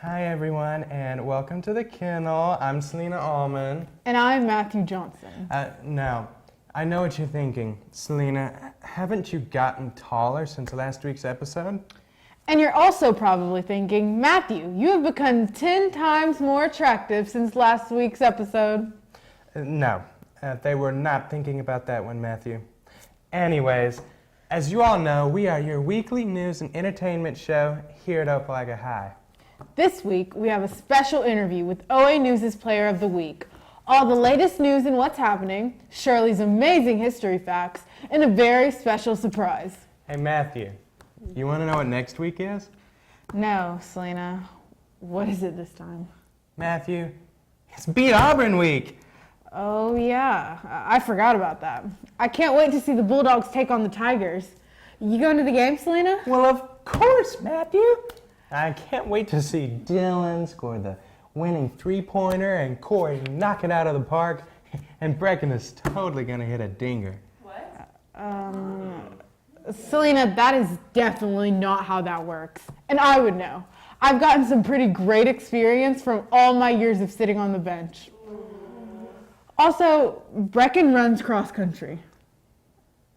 Hi everyone, and welcome to the Kennel. I'm Celina Allman. And I'm Matthew Johnson. Now, I know what you're thinking. Celina, haven't you gotten taller since last week's episode? And you're also probably thinking, Matthew, you have become 10 times more attractive since last week's episode. No, they were not thinking about that one, Matthew. Anyways, as you all know, we are your weekly news and entertainment show here at Opelika High. This week, we have a special interview with OA News' Player of the Week. All the latest news and what's happening, Shirley's amazing history facts, and a very special surprise. Hey Matthew, you want to know what next week is? No, Celina. What is it this time? Matthew, it's Beat Auburn Week! Oh yeah, I forgot about that. I can't wait to see the Bulldogs take on the Tigers. You going to the game, Celina? Well, of course, Matthew! I can't wait to see Dylan score the winning three-pointer and Corey knock it out of the park, and Brecken is totally going to hit a dinger. What? Celina, that is definitely not how that works. And I would know. I've gotten some pretty great experience from all my years of sitting on the bench. Also, Brecken runs cross country.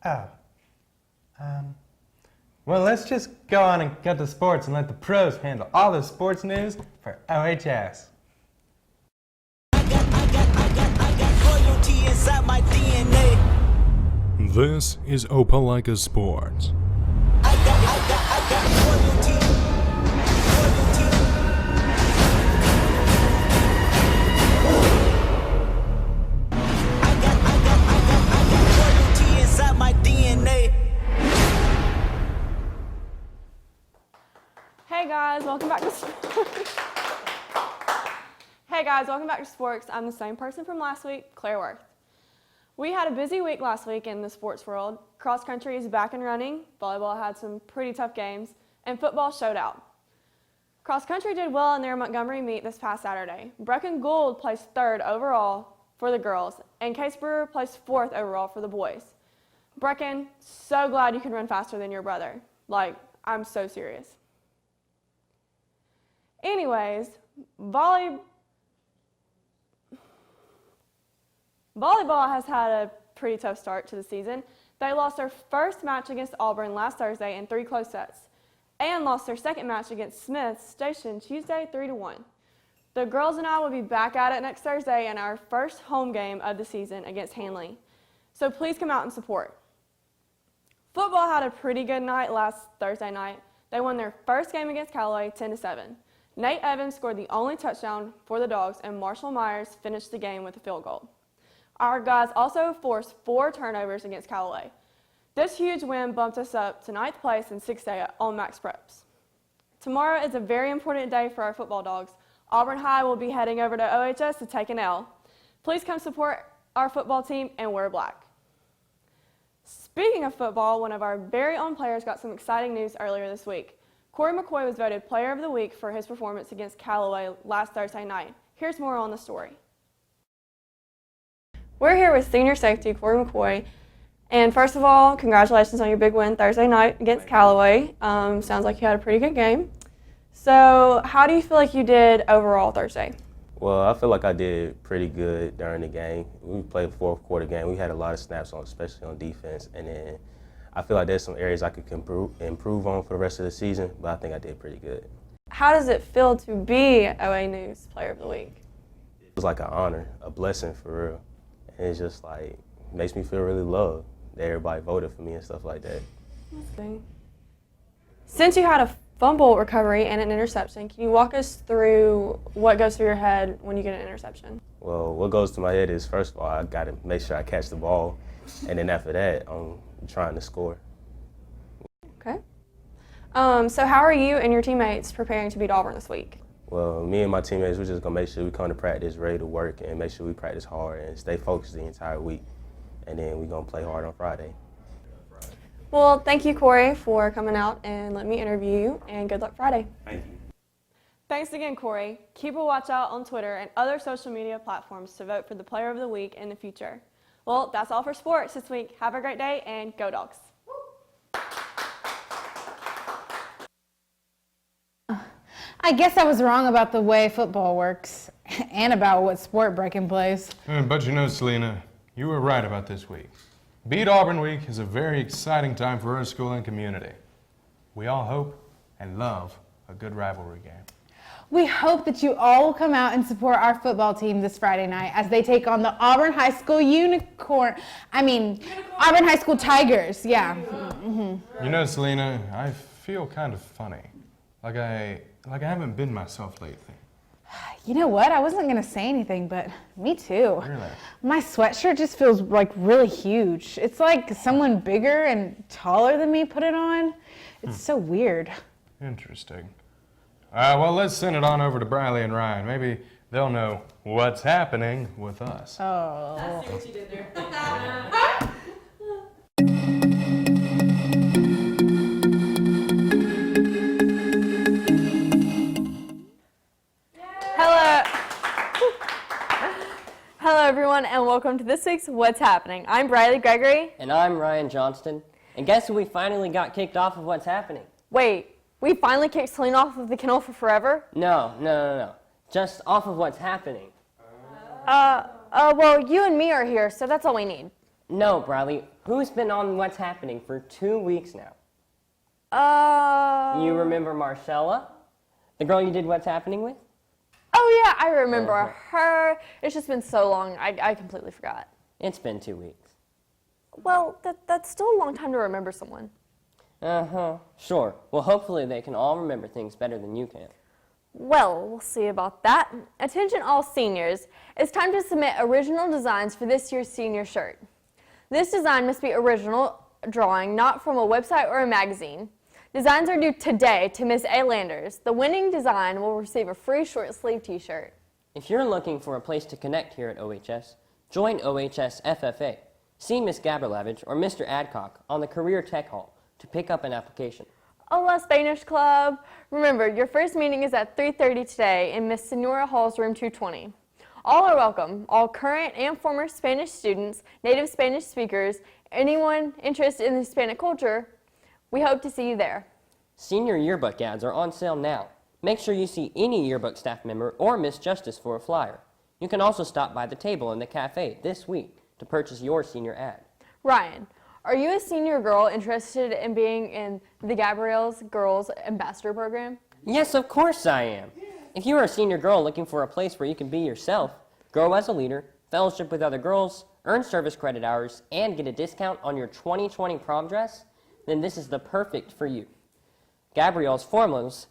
Oh. Well, let's just go on and get to sports and let the pros handle all the sports news for OHS. This is Opelika Sports. Hey guys, welcome back to sports. Hey guys, welcome back to sports. I'm the same person from last week, Claire Worth. We had a busy week last week in the sports world. Cross country is back and running, volleyball had some pretty tough games, and football showed out. Cross country did well in their Montgomery meet this past Saturday. Brecken Gould placed 3rd overall for the girls, and Case Brewer placed 4th overall for the boys. Brecken, so glad you can run faster than your brother. Like, I'm so serious. Anyways, volleyball has had a pretty tough start to the season. They lost their first match against Auburn last Thursday in 3 close sets, and lost their second match against Smith Station Tuesday 3-1. The girls and I will be back at it next Thursday in our first home game of the season against Hanley. So please come out and support. Football had a pretty good night last Thursday night. They won their first game against Callaway 10-7. Nate Evans scored the only touchdown for the Dogs, and Marshall Myers finished the game with a field goal. Our guys also forced 4 turnovers against Callaway. This huge win bumped us up to 9th place in 6A on Max Preps. Tomorrow is a very important day for our football Dogs. Auburn High will be heading over to OHS to take an L. Please come support our football team and wear black. Speaking of football, one of our very own players got some exciting news earlier this week. Corey McCoy was voted Player of the Week for his performance against Callaway last Thursday night. Here's more on the story. We're here with senior safety Corey McCoy. And first of all, congratulations on your big win Thursday night against Callaway. Sounds like you had a pretty good game. So how do you feel like you did overall Thursday? Well, I feel like I did pretty good during the game. We played a 4th quarter game. We had a lot of snaps on, especially on defense. And then I feel like there's some areas I could improve on for the rest of the season, but I think I did pretty good. How does it feel to be OA News Player of the Week? It was like an honor, a blessing for real. And it's just like, makes me feel really loved that everybody voted for me and stuff like that. Since you had a fumble recovery and an interception, can you walk us through what goes through your head when you get an interception? Well, what goes to my head is, first of all, I got to make sure I catch the ball, and then after that, I'm trying to score. Okay. So how are you and your teammates preparing to beat Auburn this week? Well, me and my teammates, we're just going to make sure we come to practice ready to work and make sure we practice hard and stay focused the entire week. And then we're going to play hard on Friday. Well, thank you, Corey, for coming out and letting me interview you, and good luck Friday. Thank you. Thanks again, Corey. Keep a watch out on Twitter and other social media platforms to vote for the Player of the Week in the future. Well, that's all for sports this week. Have a great day, and go Dogs. I I guess I was wrong about the way football works and about what sport Brecken plays. But you know, Celina, you were right about this week. Beat Auburn Week is a very exciting time for our school and community. We all hope and love a good rivalry game. We hope that you all will come out and support our football team this Friday night as they take on the Auburn High School Auburn High School Tigers, yeah. You know, Celina, I feel kind of funny. Like I haven't been myself lately. You know what? I wasn't going to say anything, but me too. Really? My sweatshirt just feels like really huge. It's like someone bigger and taller than me put it on. It's so weird. Interesting. Well, let's send it on over to Briley and Ryan. Maybe they'll know what's happening with us. Oh. I see what you did there. Hello everyone and welcome to this week's What's Happening. I'm Briley Gregory. And I'm Ryan Johnston. And guess who we finally got kicked off of What's Happening? Wait, we finally kicked Celina off of the Kennel for forever? No. Just off of What's Happening. Well, you and me are here, so that's all we need. No, Briley. Who's been on What's Happening for 2 weeks now? You remember Marcella? The girl you did What's Happening with? Oh yeah, I remember her. It's just been so long, I completely forgot. It's been 2 weeks. Well, that's still a long time to remember someone. Sure. Well, hopefully they can all remember things better than you can. Well, we'll see about that. Attention all seniors. It's time to submit original designs for this year's senior shirt. This design must be original drawing, not from a website or a magazine. Designs are due today to Ms. A. Landers. The winning design will receive a free short sleeve t-shirt. If you're looking for a place to connect here at OHS, join OHS FFA. See Ms. Gaberlavage or Mr. Adcock on the Career Tech Hall to pick up an application. Hola Spanish Club. Remember, your first meeting is at 3:30 today in Miss Senora Hall's room 220. All are welcome. All current and former Spanish students, native Spanish speakers, anyone interested in the Hispanic culture, we hope to see you there. Senior yearbook ads are on sale now. Make sure you see any yearbook staff member or Miss Justice for a flyer. You can also stop by the table in the cafe this week to purchase your senior ad. Ryan, are you a senior girl interested in being in the Gabrielle's Girls Ambassador Program? Yes, of course I am. If you are a senior girl looking for a place where you can be yourself, grow as a leader, fellowship with other girls, earn service credit hours, and get a discount on your 2020 prom dress, then this is the perfect for you. Gabrielle's Formals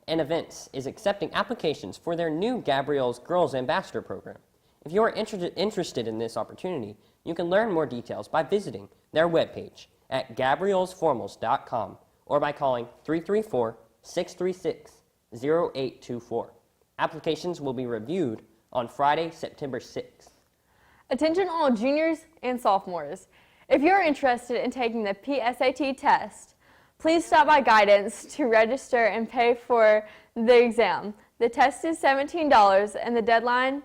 and Events is accepting applications for their new Gabrielle's Girls Ambassador Program. If you are interested in this opportunity, you can learn more details by visiting their webpage at gabrielsformals.com or by calling 334-636-0824. Applications will be reviewed on Friday, September 6th. Attention all juniors and sophomores. If you're interested in taking the PSAT test, please stop by Guidance to register and pay for the exam. The test is $17 and the deadline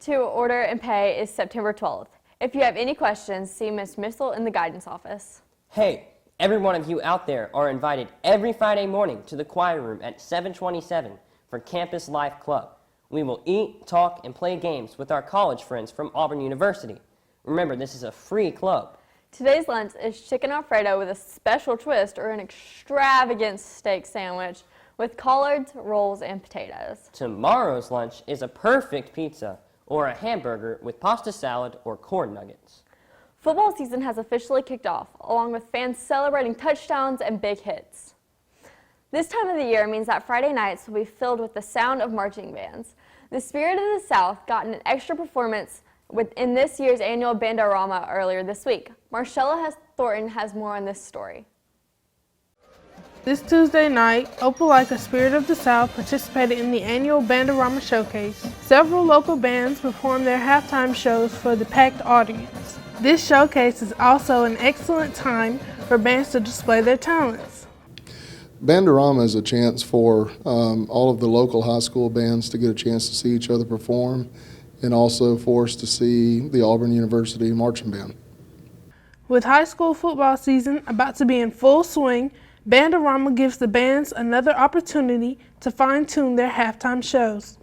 to order and pay is September 12th. If you have any questions, see Ms. Missel in the Guidance office. Hey, every one of you out there are invited every Friday morning to the choir room at 727 for Campus Life Club. We will eat, talk, and play games with our college friends from Auburn University. Remember, this is a free club. Today's lunch is chicken Alfredo with a special twist or an extravagant steak sandwich with collards, rolls, and potatoes. Tomorrow's lunch is a perfect pizza or a hamburger with pasta salad or corn nuggets. Football season has officially kicked off, along with fans celebrating touchdowns and big hits. This time of the year means that Friday nights will be filled with the sound of marching bands. The Spirit of the South got an extra performance in this year's annual Bandorama earlier this week. Marcella Thornton has more on this story. This Tuesday night, Opelika Spirit of the South participated in the annual Bandorama Showcase. Several local bands performed their halftime shows for the packed audience. This showcase is also an excellent time for bands to display their talents. Bandorama is a chance for all of the local high school bands to get a chance to see each other perform, and also for us to see the Auburn University Marching Band. With high school football season about to be in full swing, Bandorama gives the bands another opportunity to fine-tune their halftime shows.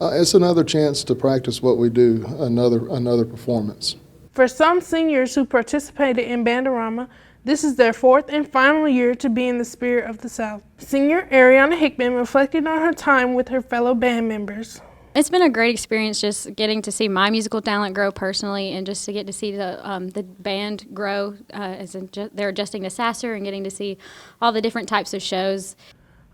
It's another chance to practice what we do, another performance. For some seniors who participated in Bandorama, this is their fourth and final year to be in the spirit of the South. Senior Ariana Hickman reflected on her time with her fellow band members. It's been a great experience just getting to see my musical talent grow personally, and just to get to see the band grow as they're adjusting to Sasser and getting to see all the different types of shows.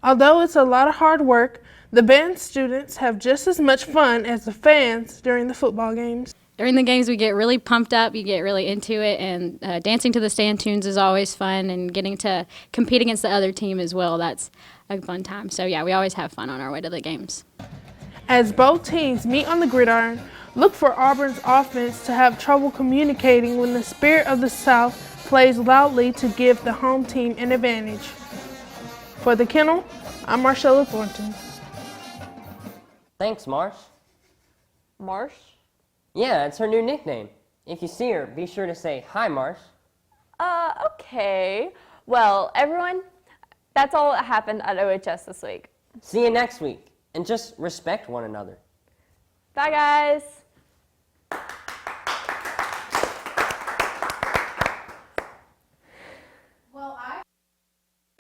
Although it's a lot of hard work, the band students have just as much fun as the fans during the football games. During the games, we get really pumped up, you get really into it, and dancing to the stand tunes is always fun, and getting to compete against the other team as well, that's a fun time. So yeah, we always have fun on our way to the games. As both teams meet on the gridiron, look for Auburn's offense to have trouble communicating when the spirit of the South plays loudly to give the home team an advantage. For the Kennel, I'm Marcella Thornton. Thanks, Marsh. Marsh? Yeah, it's her new nickname. If you see her, be sure to say, "Hi, Marsh." Okay. Well, everyone, that's all that happened at OHS this week. See you next week, and just respect one another. Bye, guys.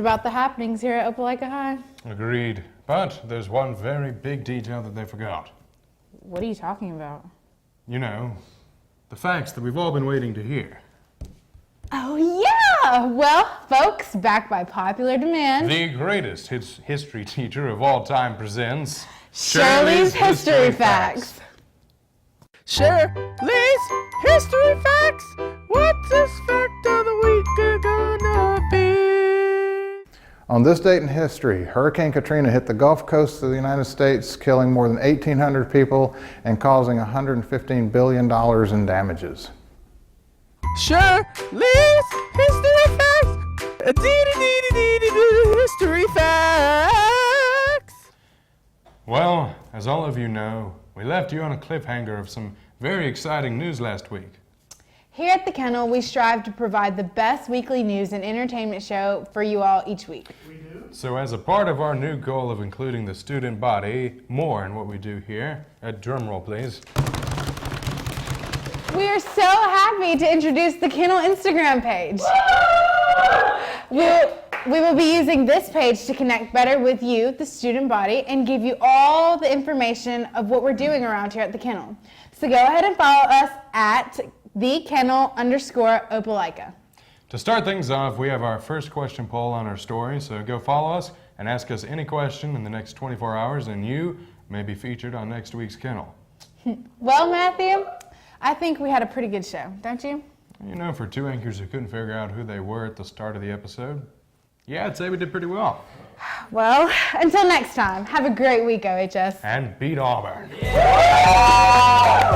About the happenings here at Opelika High. Agreed. But there's one very big detail that they forgot. What are you talking about? You know, the facts that we've all been waiting to hear. Oh, yeah! Well, folks, back by popular demand, The greatest history teacher of all time presents Shirley's History Facts. Shirley's History Facts. What's this fact of the week gonna be? On this date in history, Hurricane Katrina hit the Gulf Coast of the United States, killing more than 1,800 people and causing $115 billion in damages. Shirley's History Facts. History Facts. Well, as all of you know, we left you on a cliffhanger of some very exciting news last week. Here at the Kennel, we strive to provide the best weekly news and entertainment show for you all each week. So as a part of our new goal of including the student body more in what we do here, drum roll please. We are so happy to introduce the Kennel Instagram page. We will be using this page to connect better with you, the student body, and give you all the information of what we're doing around here at the Kennel. So go ahead and follow us at @the_Kennel_Opelika. To start things off, we have our first question poll on our story, so go follow us and ask us any question in the next 24 hours, and you may be featured on next week's Kennel. Well, Matthew, I think we had a pretty good show, don't you? You know, for two anchors who couldn't figure out who they were at the start of the episode, yeah, I'd say we did pretty well. Well, until next time, have a great week, OHS. And beat Auburn. Yeah!